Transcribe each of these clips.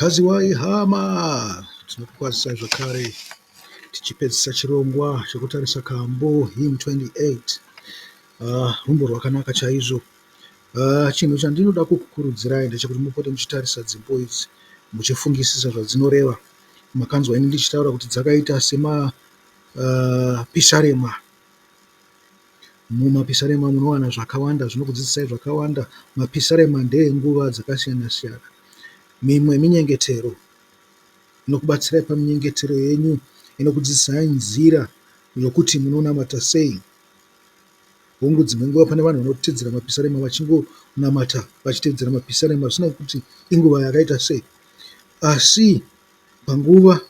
Mukadzi waihama. Tinokukwazisa zvakare tichipedzisa chirongwa chekutarisa kambo hymn 28. Rumbo rwakanaka chaizvo. Chinhu chandinoda kukukurudzirai ndechekuti mupote muchitarisa dzimbo idzi muchifungisisa zvadzinoreva. Makanzwa ini ndichitaura kuti dzakaita pisarema. Mumapisarema munowana zvakawanda zvinokudzidzisai zvakawanda. Mapisarema ndeenguva dzakasiyana siyana. Mimwe minyengetero inokubatsirai paminyengetero yenyu, inokudzidzisai nzira yokuti munonamata sei. Hongu dzimwe nguva pane vanhu vanotedzera mapisarema vachingonamata vachitedzera mapisarema zvisina kuti inguva yakaita sei. Asi panguva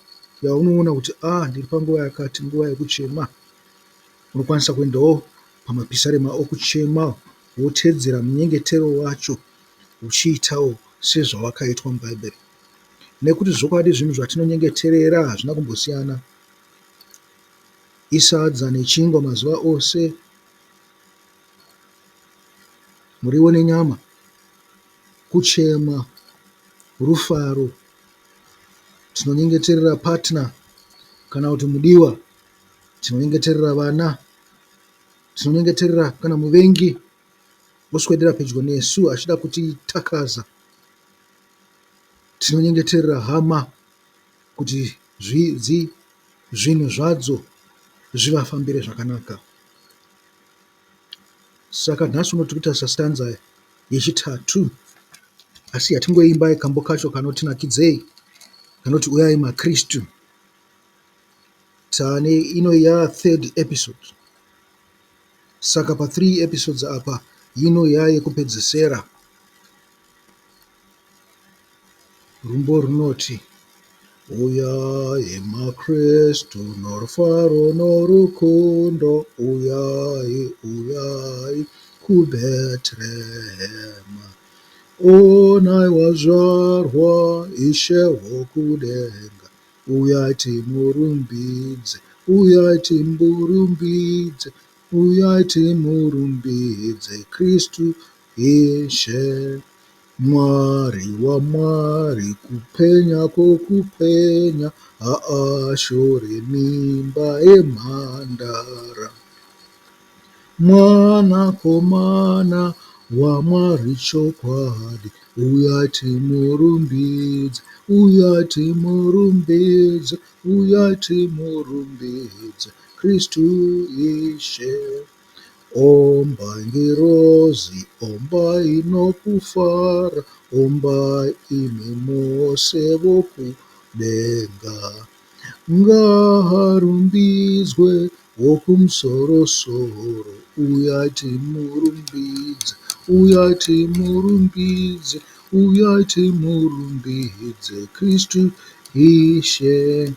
yaunoona kuti ndiri panguva yakati, nguva yekuchema, unokwanisa kuendawo pamapisarema okuchema wotedzera munyengetero wacho uchiitawo sezvawakaitwa mubhaibheri. Nekuti zvokwadi zvinhu zvatinonyengeterera hazvina kumbosiyana. Isadza nechingwa mazuva ose, muriwo nenyama, kuchema, rufaro. Tinonyengeterera patna kana kuti mudiwa, tinonyengeterera vana, tinonyengeterera kana muvengi oswedera pedyo nesu achida kutitakaza. Tinonyengeterera hama kuti zvinhu zvadzo zvivafambire zvakanaka. Saka nhasi unoti kutarisa stanza yechitatu, asi yatingoimbai kambo kacho kanotinakidzei, kanoti uyai maKristu. Tane ino third episode. Saka pa 3 episodes apa ino yekupedzisira. Rumbo runoti uyai maKristu norufaro norukundo, uyai kuBheterehema. Onai wazvarwa Ishe wokudenga, uyai timurumbidze, uyai timurumbidze, uyai timurumbidze Kristu Ishe. Mwari waMwari, kupenya kwokupenya, ashore mimba emhandara. Mwanakomana waMwari chokwadi, uyai timurumbidze, uyai timurumbidze, uyai timurumbidze Kristu Ishe. Ombai ngirozi, ombai nokufara, ombai imi mose vokudenga. Ngaharumbidzwe wokumusoro-soro, uyai timurumbidze, uyai timurumbidze, uyai timurumbidze Kristu Ishe.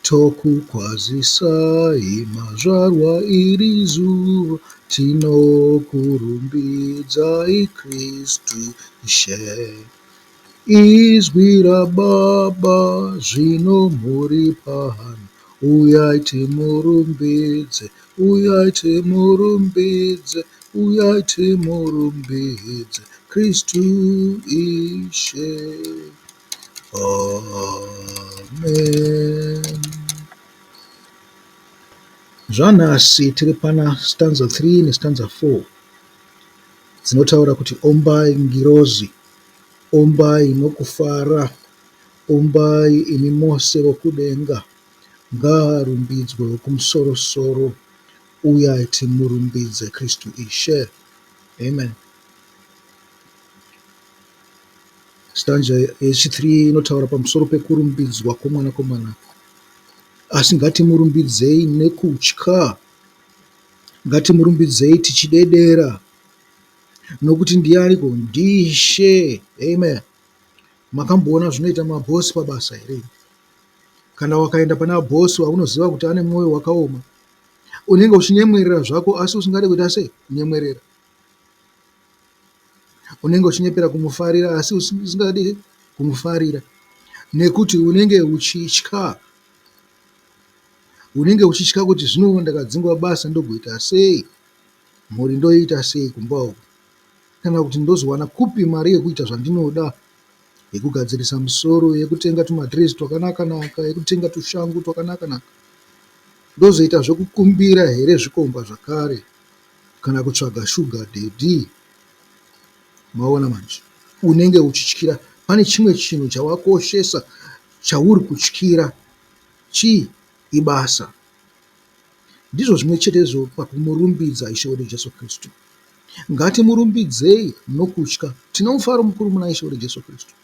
Tokukwazisai mazvarwa iri zuva, tinokurumbidzai Kristu Ishe. Izwi raBaba zvino muri pano, uyai timurumbidze, uyai timurumbidze, uyai timurumbidze Kristu Ishe. Amen. Zvanhasi tiri pana stanza 3 nestanza 4 dzinotaura kuti ombai ngirozi, ombai nokufara, ombai imi mose vokudenga, ngaharumbidzwe wokumusoro-soro, uyai timurumbidze Kristu Ishe. Amen. Stanza yechi3 inotaura pamusoro pekurumbidzwa kwomwanakomana. Asi ngatimurumbidzei nekutya, ngatimurumbidzei tichidedera, nokuti ndianiko? Ndishe. Amen. Makamboona zvinoita mabhosi pabasa here? Kana wakaenda pana bhosi waunoziva kuti ane mwoyo wakaoma, unenge uchinyemwerera zvako asi usingade kuita sei? Kunyemwerera. Unenge uchinyepera kumufarira asi usingade kumufarira, nekuti unenge uchitya. Unenge uchitya kuti zvino ndakadzingwa basa ndogoita sei, mhuri ndoita sei kumba uku, kana kuti ndozowana kupi mari yekuita zvandinoda. yekugadzirisa musoro, yekutenga tumadhirezi twakanaka-naka, yekutenga tushangu twakanaka-naka. Ndozoita zvekukumbira here zvikomba zvakare kana kutsvaga shuga daddy. Maona manje, unenge uchityira, pane chimwe chinhu chawakoshesa chauri kutyira. Chii? Ibasa. Ndizvo zvimwe chetezvo pakumurumbidza Ishe wedu Jesu Kristu. Ngatimurumbidzei nokutya. Tino mufaro mukuru muna Ishe wedu Jesu Kristu,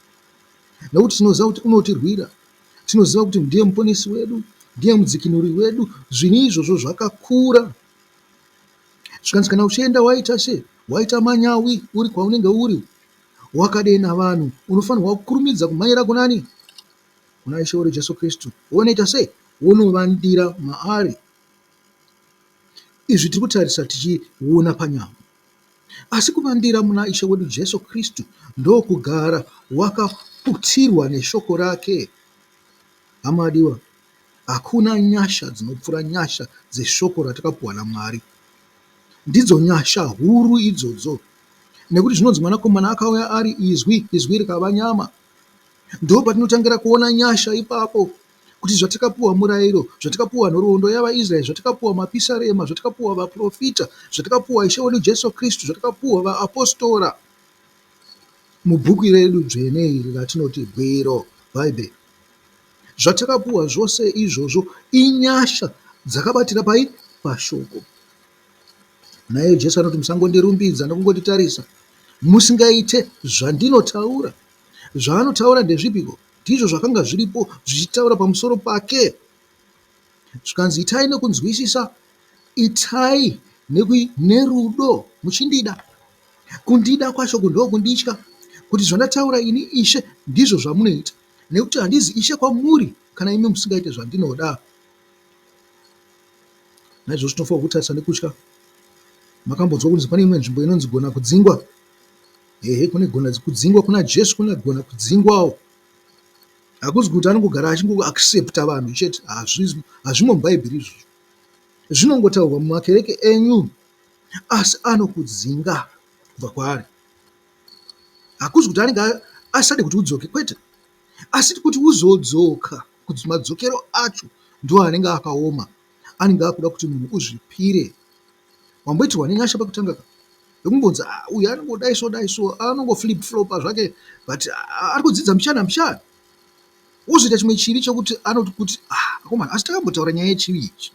nekuti tinoziva kuti unotirwira. Tinoziva kuti ndiye muponesi wedu, ndiye mudzikinuri wedu. Zvinhu izvozvo zvakakura. Zvikanzi kana uchienda waita se, waita manyawi uri kwaunenge uri, wakadei navanhu, unofanirwa kukurumidza kumhanyira kunani? Kuna Ishe wedu Jesu Kristu. Wonoita sei? Wonovandira maari. Izvi tiri kutarisa tichiona panyama. Asi kuvandira muna Ishe wedu Jesu Kristu ndokugara wakaputirwa neshoko rake. Amadiwa, hakuna nyasha dzinopfuura nyasha dzeshoko ratakapuwa naMwari. Ndidzo nyasha huru idzodzo, nekuti zvinonzi mwanakomana akauya ari izwi, izwi rikava nyama. Ndo patinotangira kuona nyasha ipapo, kuti zvatakapuwa murayiro, zvatakapuwa nhoroondo yavaIsraeri, zvatakapuwa mapisarema, zvatakapuwa vaprofita, zvatakapuwa Ishe wedu Jesu Kristu, zvatakapuwa vaapostora mubhuku redu dzvene iri ratinoti bwiro, Bhaibheri. Zvatakapuwa zvose izvozvo inyasha dzakabatira pai? Pashoko. Naye Jesu anoti musangondirumbidza nokungotitarisa, musingaite zvandinotaura. Zvaanotaura ndezvipiko? Ndizvo zvakanga zviripo zvichitaura pamusoro pake. Zvikanzi itai nekunzwisisa, itai nerudo, muchindida. Kundida kwacho ndo kunditya, kuti zvandataura ini Ishe ndizvo zvamunoita, nekuti handizi Ishe kwamuri kana imi musingaite zvandinoda. Naizvozvo tinofanira kutarisa nekutya. Makambonzwa kunzi pane imwe nzvimbo inonzi gona kudzingwa? Ehe, kune gona kudzingwa kuna Jesu, kune gona kudzingwawo. Hakuzi kuti anongogara achingoaccepta vanhu chete, hazvimo muBhaibheri izvozvo. Zvinongotaurwa mumakereke enyu, asi anokudzinga kubva kwaari. Hakuzi kuti anenge asade kuti udzoke, kwete, asi kuti uzodzoka, kuti madzokero acho ndo anenge akaoma. Anenge akuda kuti munhu uzvipire. Wamboitirwa nenyasha pakutanga ka, yokumbonza uyu anongodaiso daiso, anongoflip flopa zvake, but ari kudzidza mushana. Wozoita chimwe chivi chokuti anoti kuti akomana, asi takambotaura nyaya yechivi ichi,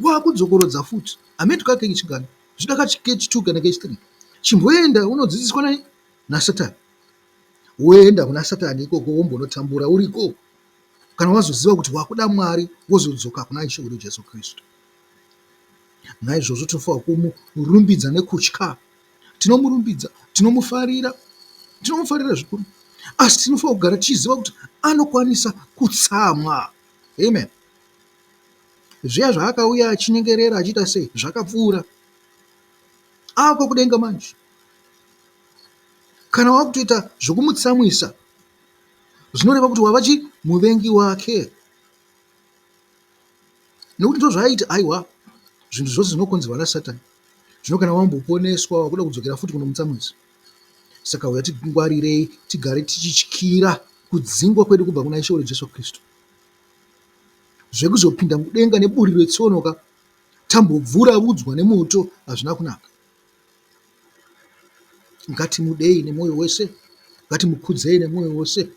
wakudzokorodza futi. Ametuka kechingani, zvidaka kechi2 kana kechi3, chimboenda unodzidziswa naSatani. Woenda kuna Satani ikoko wombonotambura uriko, kana wazoziva kuti wakuda Mwari, wozodzoka kuna Ishe wedu Jesu Kristu. Naizvozvo tofanira kumurumbidza nekutya. Tinomurumbidza, tinomufarira zvikuru, asi tinofanira kugara tichiziva kuti anokwanisa kutsamwa. Amen. Zviya zvaakauya achinyengerera achiita sei, zvakapfuura. Ako kudenga manje. Kana wakutoita zvokumutsamwisa, zvinoreva kuti wava muvengi wake. Nekuti ndo zvaaita, aiwa, zvinhu zvose zvinokonzerwa naSatani. Zvino kana wamboponeswa, wakuda kudzokera futi kunomutsamwisa. Saka uya tingwarirei, tigare tichityira kudzingwa kwedu kubva kuna Ishe wedu Jesu Kristu. Zvekuzopinda mudenga neburi retsonoka, tambobvura-vudzwa nemoto, hazvina kunaka. Ngatimudei nemwoyo wese, ngatimukudzei nemwoyo wose,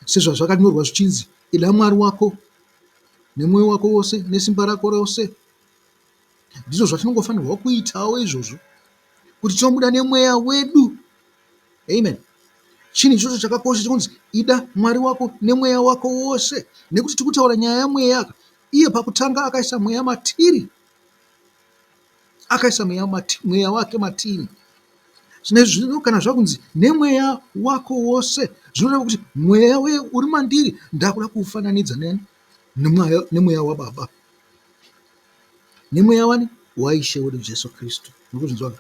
sezvazvakanyorwa zvichinzi, ida Mwari wako nemwoyo wako wose, nesimba rako rose. Ndizvo zvatinongofanirwa kuitawo izvozvo, kuti tinomuda nemweya wedu. Amen. Chinhu ichocho chakakosha chikunzi ida Mwari wako nemweya wako wose, nekuti tikutaura nyaya yamweya. Iye pakutanga akaisa mweya matiri, akaisa mweya wake matiri. Zvino kana zvakunzi nemweya wako wose, zvinoreva kuti mweya uri mandiri ndakuda kuufananidza nemweya waBaba, nemweya wani waIshe wedu Jesu Kristu. Nokuzvinzwa,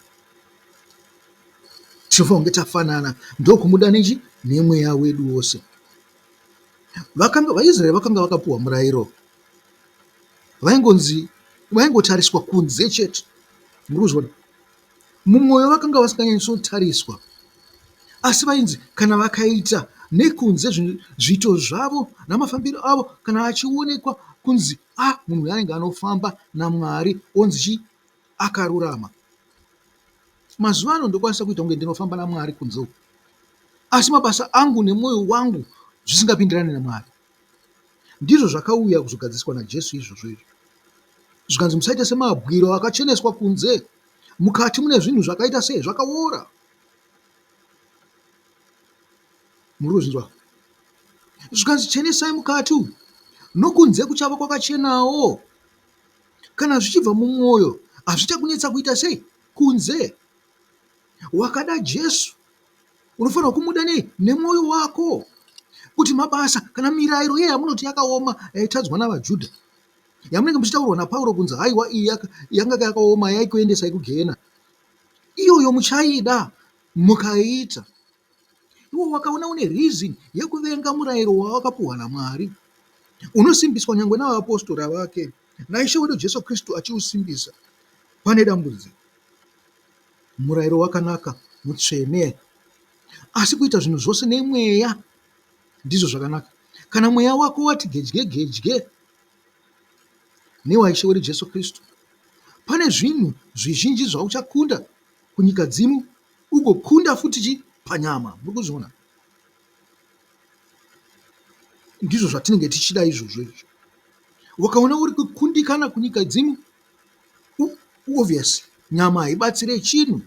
tinofanira kunge tafanana, ndokumuda nechi nemweya wedu wose. VaIsraeri vakanga vakapuwa murayiro, vaingotariswa kunze chete. Murikuzviona, mumwoyo vakanga vasikanyanyisitariswa. asi vainzi kana vakaita nekunze zviito zvavo namafambiro avo, kana achionekwa kunzi munhu uyu anenge anofamba naMwari onzi chi akarurama. Mazuva ano ndokwanisa kuita kunge ndinofamba naMwari kunze uku, asi mabasa angu nemwoyo wangu zvisingapindirani naMwari. Ndizvo zvakauya kuzogadziswa naJesu izvozvo izvo. Zvikanzi musaita semabwiro akacheneswa kunze, mukati mune zvinhu zvakaita sei, zvakaora. Muri kuzvinzwa? Zvikanzi chenesai mukati umu, nokunze kuchava kwakachenawo. Kana zvichibva mumwoyo hazvichakunetsa kuita sei kunze. Wakada Jesu unofanira kumuda nemwoyo wako, kuti mabasa kana mirayiro yamunoti yakaoma yaitadzwa navaJudha, yamunenge muchitaurwa naPauro kunzi haiwa iyi yanga yakaoma yaikuendesai kugehena, iyoyo muchaida mukaiita. Iwo wakaona une reason yekuvenga murayiro wawakapuhwa naMwari, unosimbiswa nyangwe navapostora vake, naIshe wedu Jesu Kristu achiusimbisa. Pane dambudziko. Murayiro wakanaka, mutsvene, asi kuita zvinhu zvose nemweya ndizvo zvakanaka. Kana mweya wako wati gedye newaIshe wedu Jesu Kristu, pane zvinhu zvizhinji zvauchakunda kunyika dzimu, ugokunda futi panyama. Muri kuzviona? Ndizvo zvatinenge tichida izvozvo izvo. Wakaona uri kukundikana kunyika dzimu, obviously nyama haibatsire chinhu.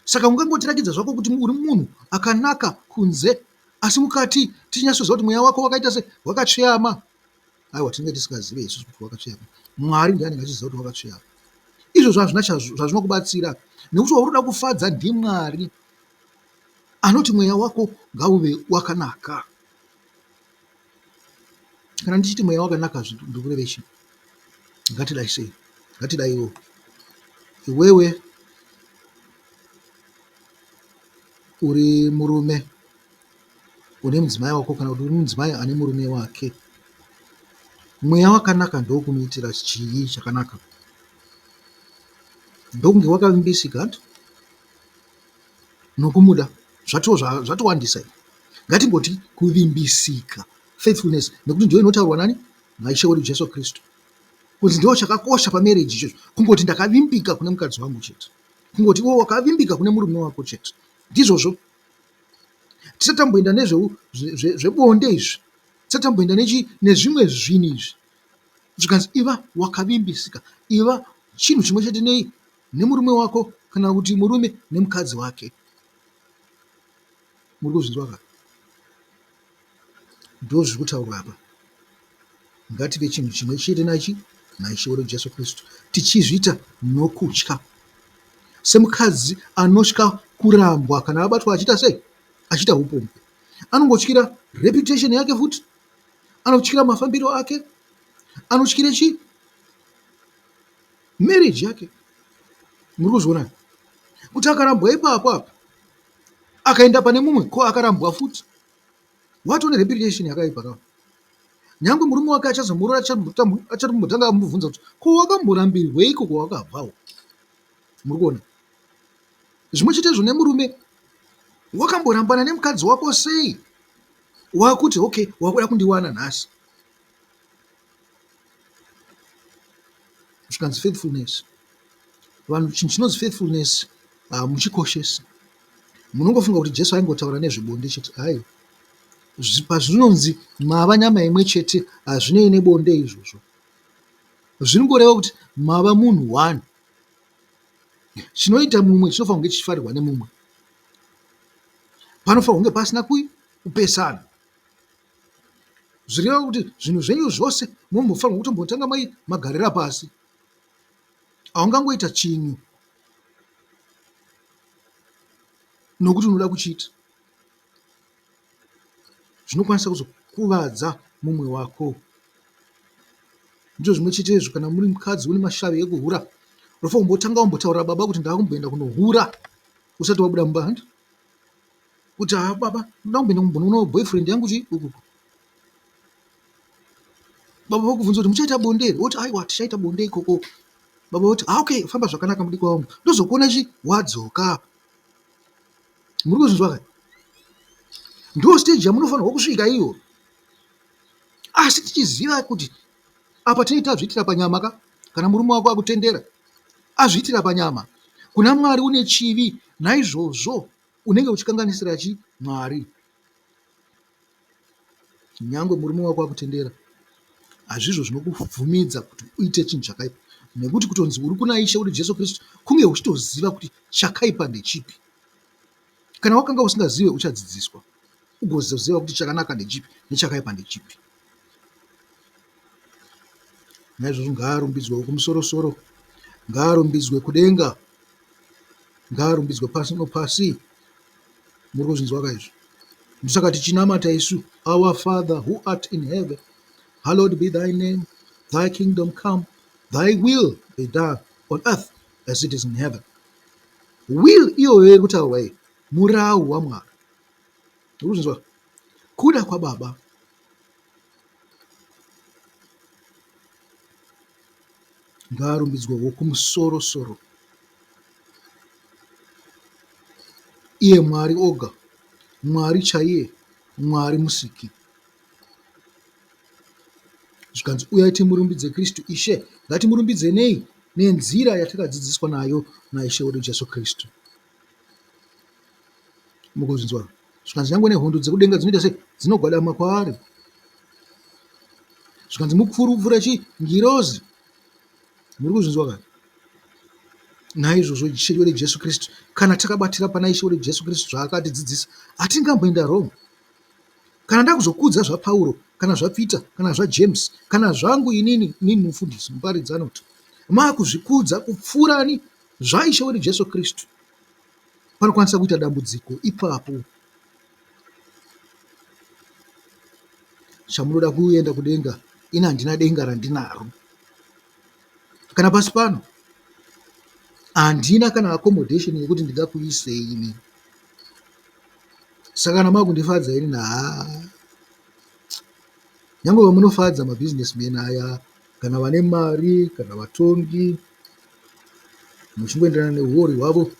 Saka ungangotirakidza zvako kuti uri munhu akanaka kunze, asi mukati tichinyatsoziva kuti mweya wako wakaita se wakatsveyama. Aiwa, tinenge tisingazive isusu kuti wakatsveyama. Mwari ndiye anenge achiziva kuti wakatsveyama. Izvozvo hazvina zvazvinokubatsira, nekuti waunoda kufadza ndiMwari anoti mweya wako ngauve wakanaka. Kana ndichiti mweya wakanaka, ndikurevechi, ngatidai sei? Ngatidaiwo iwewe uri murume une mudzimai wako, kana kuti uri mudzimai ane murume wake, mweya wakanaka ndokunoitira chii chakanaka, ndokunge wakavimbisika nokumuda. Zvatowandisa. Ngatingoti kuvimbisika, faithfulness, nekuti ndiyo inotaurwa nani? naIshe wedu Jesu Kristu, kuti ndiwo chakakosha pamarriage ichocho, kungoti ndakavimbika kune mukadzi wangu chete, kungoti iwo wakavimbika kune murume wako chete. Ndizvozvo. Tisatamboenda nezvebonde izvi, tisatamboenda nezvimwe zvinhu izvi. Zvikanzi iva wakavimbisika, iva chinhu chimwe chete nemurume wako, kana kuti murume nemukadzi wake. Muri kuzvinzwa ka? Ndo zviri kutaurwa apa. Ngative chinhu chimwe chete naIshe wedu Jesu Kristu, tichizviita nokutya, semukadzi anotya kurambwa kana abatwa achiita sei? Achiita upombwe. Anongotyira reputation yake, futi anotyira mafambiro ake, anotyira marriage yake. Muri kuzviona kuti akarambwa ipapo apa, akaenda pane mumwe ko akarambwa futi, watone reputation yakaipa kawa. Nyangwe murume wake achazomurora, achatombotanga amubvunza kuti ko wakamborambirweiko kwawakabvawo. Muri kuona? Zvimwe chetezvo nemurume, wakamborambana nemukadzi wako sei wakuti okay, wakuda kundiwana nhasi. Zvikanzi faithfulness, vanhu chinhu chinonzi faithfulness muchikoshesa. Munongofunga kuti Jesu aingotaura nezvebonde chete. Hai, pazvinonzi mava nyama imwe chete, hazvinei nebonde izvozvo. Zvinongoreva kuti mava munhu one. Chinoita mumwe chinofanira kunge chichifarirwa nemumwe. Panofanira kunge pasina kupesana. Zvireva kuti zvinhu zvenyu zvose munofanira kutombotanga magarira pasi. Haungangoita chinhu nokuti unoda kuchiita. Zvinokwanisa kuzokuvadza mumwe wako. Ndizvo zvimwe chetezvo kana muri mukadzi une mashavi ekuhura, unofanira kumbotanga wambotaurira baba kuti ndakumboenda kunohura usati wabuda mubanda. Kuti baba, ndoda kumboenda kumbonoona boyfriend yangu uku. Baba vakubvunza kuti muchaita bonde here? Woti aiwa, tichaita bonde ikoko. Baba voti okay, famba zvakanaka mudikwa wangu, ndozokuona wadzoka. muri kuzvinzwa kai? Ndo stage yamunofanirwa kusvika iyo, asi tichiziva kuti apa tinenge tazviitira panyama ka, kana murume wako akutendera azviitira panyama, kuna Mwari une chivi, naizvozvo unenge uchikanganisira Mwari. Nyangwe murume wako akutendera, hazvizvo zvinokubvumidza kuti uite chinhu chakaipa, nekuti kutonzi uri kuna Ishe uri Jesu Kristu kunge uchitoziva kuti chakaipa ndechipi. Kana wakanga usingazive uchadzidziswa ugozoziva kuti chakanaka ndechipi nechakaipa ndechipi. Naizvozvo ngaarumbidzwe kumusoro-soro, ngaarumbidzwe kudenga, ngaarumbidzwe pasi nopasi. Muri kuzvinzwa kaizvo? Ndosaka tichinamata isu, our Father who art in heaven, hallowed be thy name, thy kingdom come, thy will be done on earth as it is in heaven. Will iyoyo iri kutaurwa iyi murau waMwari. Muri kuzvinzwa? Kuda kwaBaba. Ngaarumbidzwe wokumusoro-soro, iye Mwari oga, Mwari chaiye, Mwari musiki. Zvikanzi uyai timurumbidze Kristu Ishe, ngatimurumbidze nei? Nenzira yatakadzidziswa nayo naIshe wedu Jesu Kristu. Mukuzvinzwa? Zvikanzi nyangwe nehondo dzekudenga dzinoita sei? Dzinogwadama kwaari. Zvikanzi mupfurupfura ngirozi. Muri kuzvinzwa kai? Naizvozvo Ishe wedu Jesu Kristu, kana takabatira pana Ishe wedu Jesu Kristu zvaakatidzidzisa, hatingamboenda Rome. Kana ndakuzokudza zvaPauro, kana zvaPeter, kana zvaJames, kana zvangu inini mufundisi muparidzi anoti, maakuzvikudza kupfuurani zvaIshe wedu Jesu Kristu, panokwanisa kuita dambudziko ipapo. Chamunoda kuenda kudenga, ina handina denga randinaro. Kana pasi pano handina kana accommodation yekuti ndingakuisei ini. Saka kana makundifadza ini nyangwe vamunofadza mabusinessmen aya, kana vane mari, kana vatongi, muchingoenderana neuori hwavo,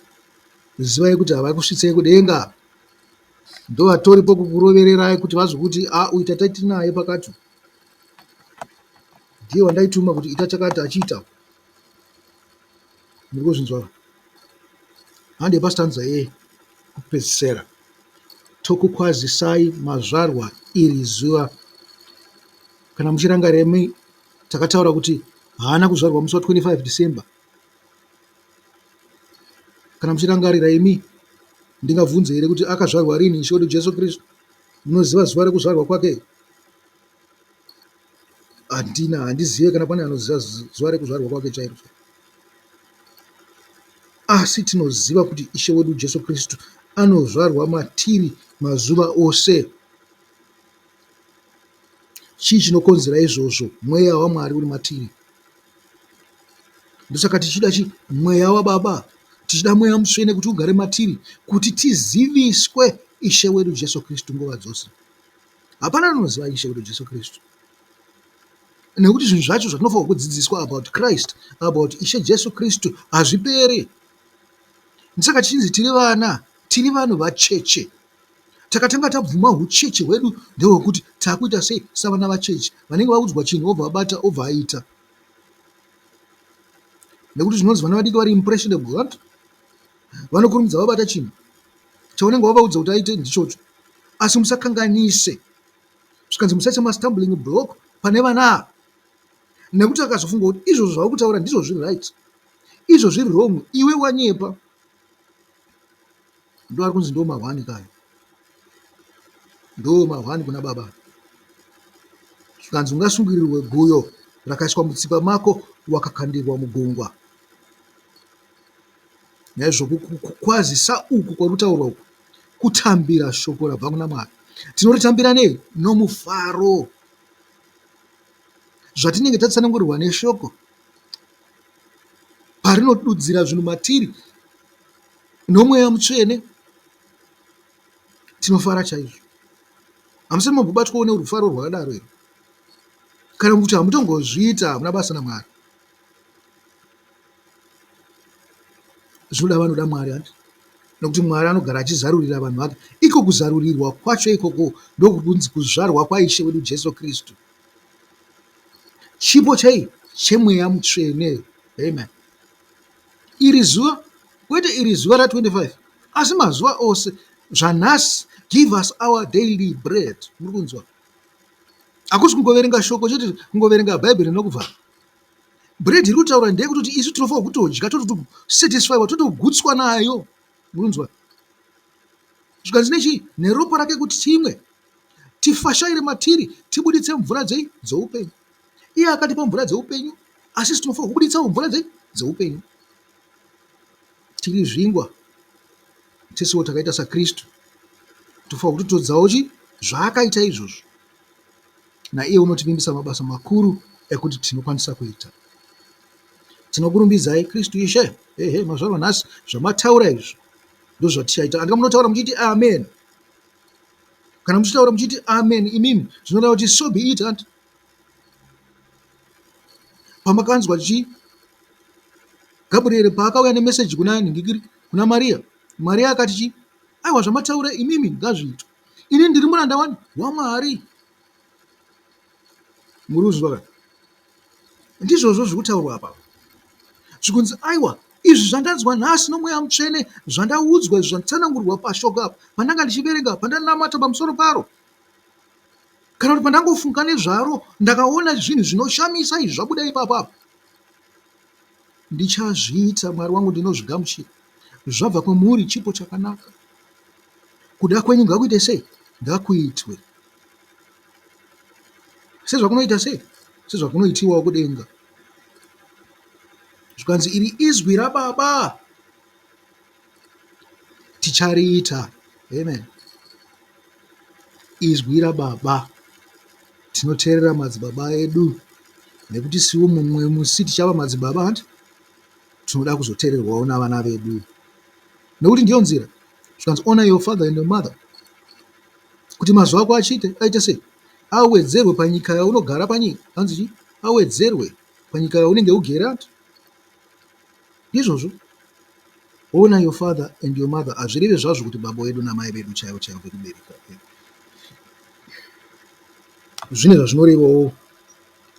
zivai kuti havakusvitsei kudenga. Ndo vatoripo kukurovererai kuti vazokuti uyu tataiti naye pakati, ndiye wandaituma kuti ita chakati achiita. Muri kuzvinzwa? Hande pastanza kupedzisira, tokukwazisai mazvarwa iri zuva. Kana muchirangarira imi takataura kuti haana kuzvarwa musi wa25 December. Kana muchirangarira imi ndingabvunza here kuti akazvarwa rini Ishe wedu Jesu Kristu? Munoziva zuva rekuzvarwa kwake? Handizive kana pane anoziva zuva rekuzvarwa kwake chairo. Asi tinoziva kuti Ishe wedu Jesu Kristu anozvarwa matiri mazuva ose. Chii chinokonzera izvozvo? Mweya waMwari uri matiri. Ndosaka tichida mweya waBaba, tichida mweya mutsvene kuti ugare matiri, kuti tiziviswe Ishe wedu Jesu Kristu nguva dzose. Hapana anoziva Ishe wedu Jesu Kristu, nekuti zvinhu zvacho zvatinofanirwa kudzidziswa about Christ, about Ishe Jesu Kristu hazviperi. Ndosaka tichinzi tiri vanhu vacheche. Takatanga tabvuma ucheche hwedu ndehwekuti takuita sei savana vacheche vanenge vaudzwa chinhu obva abata obva aita. Nekuti zvinonzi vana vadiki vari impressionable, vanokurumidza vabata chinhu chaunenge wavaudza kuti aite ndichocho. Asi musakanganise, zvikanzi musaisa mastumbling block pane vana, nekuti akazofunga kuti izvozvo zvava kutaura ndizvo zviri right, izvo zviri wrong, iwe wanyepa. Ndo ari kunzi ndo mahwani kayo, ndo mahwani kuna Baba. Zvikanzi ungasungirirwe guyo rakaiswa mutsipa mako wakakandirwa mugungwa. Naizvozvo kukwazisa uku kwarutaurwa uku kutambira shoko rabva kuna Mwari. Tinoritambira nei? Nomufaro. Zvatinenge tatsanangurirwa neshoko parinodudzira zvinhu matiri nomweya mutsvene, tinofara chaizvo. Hamusati mambobatwawo nerufaro rwakadaro here? Kana kuti hamutongozviita, hamuna basa naMwari. Zvinoda vanoda Mwari handi. nokuti Mwari anogara achizarurira vanhu vake. Iko kuzarurirwa kwacho ikoko ndokunzi kuzvarwa kwaishe wedu Jesu Kristu, chipo chei chemweya mutsvene. Amen. Iri zuva kwete iri zuva ra25 asi mazuva ose zvanhasi, give us our daily bread. Muri kunzwa? Hakusi kungoverenga shoko chete, kungoverenga bhaibheri nokuvhara. Bread iri kutaura ndeyekuti isu tinofanira kutodya totosatisfaiwa, totogutswa nayo. Munonzwa? Zvikanzi nechii? Neropa rake kuti timwe, tifashaire matiri, tibuditse mvura dzoupenyu. Iye akatipa mvura dzeupenyu, asi isi tinofanira kubuditsawo mvura dzeupenyu. Tiri zvingwa tesiwo takaita saKristu, tofanira kutotodzawo zvaakaita izvozvo, naiye unotivimbisa mabasa makuru ekuti tinokwanisa kuita. Tinokurumbidzai Kristu Ishe. Mazvarwa nhasi zvamataura izvo ndozvatichaita. Handika munotaura muchiti amen. Kana muchitaura muchiti amen imimi, zvinoreva kuti so be it. Anti pamakanzwa Gabriel paakauya nemeseji kuna Maria, Maria akati aiwa, zvamataura imimi ngazviitwe. Ini ndiri muranda waMwari. Muri kuzvizwa? Ndizvozvo zviri kutaurwa apa. Zvikunzi aiwa, izvi zvandanzwa nhasi nomweya mutsvene, zvandaudzwa, zvanditsanangurwa pashoko apa, pandanga ndichiverenga, pandanamata pamusoro paro, kana kuti pandangofunga nezvaro, ndakaona zvinhu zvinoshamisa izvi zvabuda ipapa. Ndichazviita, Mwari wangu, ndinozvigamuchira. Zvabva kwemuri chipo chakanaka. Kuda kwenyu ngakuite sei? Ngakuitwe sezvakunoita sei? Sezvakunoitiwawo kudenga. Zvikanzi iri izwi raBaba, tichariita. Amen. Izwi raBaba, tinoteerera madzibaba edu, nekuti siwo mumwe musi tichava madzibaba, tinoda kuzoteererwawo navana vedu, nekuti ndiyo nzira. Zvikanzi honor your father and your mother, kuti mazuva ako aite sei? Awedzerwe panyika yaunogara panyika. Hanzi awedzerwe panyika yaunenge ugere. Ndizvozvo. Honor your father and your mother. Hazvirevi zvazvo kuti baba vedu namai vedu chaivo vekubereka. Zvine zvazvinorevawo,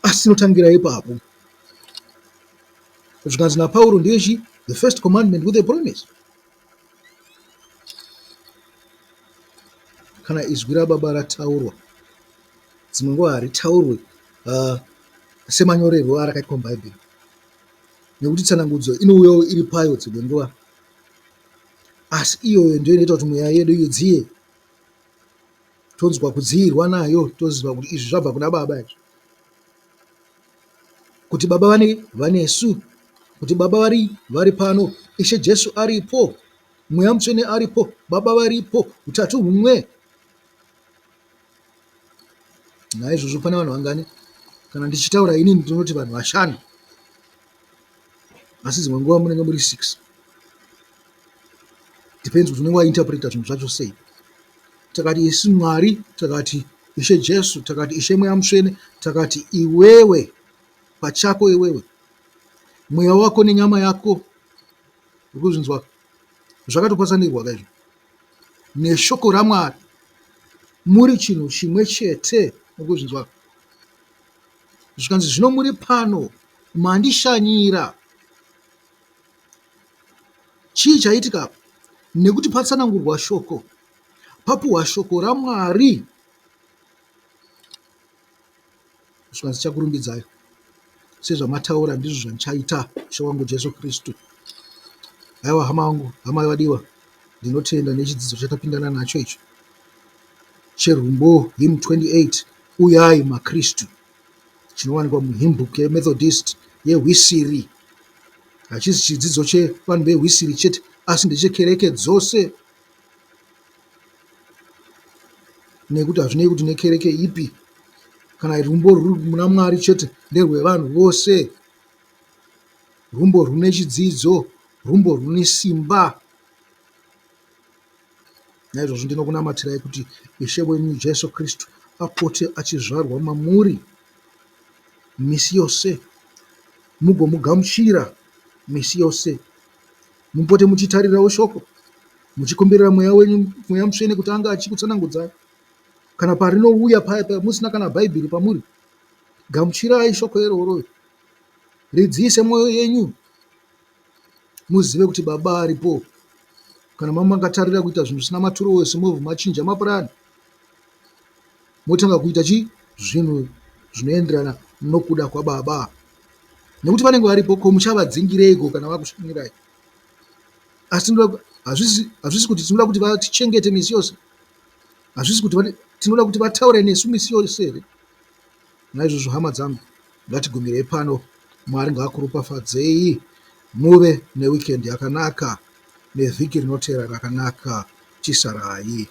asi tinotangira ipapo. Zvikanzi naPauro ndechi, the first commandment with a promise. Kana izwi raBaba rataurwa, dzimwe nguva haritaurwe semanyorerwo arakaitwa mubhaibheri, nekuti tsanangudzo inouyawo iri payo dzimwe nguva, asi iyoyo ndiyo inoita kuti mweya yedu idziye. Tonzwa kudziyirwa nayo, toziva kuti izvi zvabva kuna Baba izvi, kuti Baba vanesu, kuti Baba vari pano, Ishe Jesu aripo, mweya mutsvene aripo, Baba varipo, utatu humwe. Naizvozvo pane vanhu vangani, kana ndichitaura inini ndinoti vanhu vashanu, asi dzimwe nguva munenge muri 6. Depends kuti unenge wainterpreta zvinhu zvacho sei. Takati isi Mwari, takati Ishe Jesu, takati Ishe mweya mutsvene, takati iwewe pachako, iwewe mweya wako nenyama yako, urikuzvinzwa, zvakatopatsanirwa kaizvo neshoko raMwari, muri chinhu chimwe chete. Urikuzvinzwa? Zvikanzi zvino muri pano, mandishanyira. Chii chaitika? Nekuti patsanangurwa shoko, papuhwa shoko raMwari. Zvikanzi chakurumbidzai, sezvamataura ndizvo zvandichaita, Ishe wangu Jesu Kristu. Aiwa hama wangu, hama yavadiwa, ndinotenda nechidzidzo chatapindana nacho icho cherumbo hymn 28, uyai maKristu, chinowanikwa muhymnbook yeMethodist yeHwisiri. Hachisi chidzidzo chevanhu veHwisiri chete, asi ndechekereke dzose, nekuti hazvinei kuti nekereke ipi. Kana rumbo ruri muna Mwari chete, nderwevanhu vose. Rumbo rune chidzidzo, rumbo rune simba. Naizvozvo ndinokunamatirai kuti Ishe wenyu Jesu Kristu apote achizvarwa mamuri misi yose, mugomugamuchira misi yose, mupote muchitarirawo shoko, muchikumbirira mweya mutsvene kuti anga achikutsanangudzai. Kana parinouya paya musina kana bhaibheri pamuri, gamuchirai shoko iroro, ridziise mwoyo yenyu, muzive kuti baba aripo. Kana mamangatarira kuita zvinhu zvisina maturo wese, mobva machinja mapurani, motanga kuita zvinhu zvinoenderana nokuda kwababa, nekuti vanenge varipo. Ko muchavadzingireiko kana vakushumirai? Asi hazvisi kuti tinoda kuti vatichengete misi yose, hazvisi kuti tinoda kuti vataure nesu misi yose here. Naizvozvo hama dzangu, ngatigumire pano. Mwari ngaakuropafadzei, muve newikendi yakanaka, nevhiki rinotevera rakanaka. Chisarai.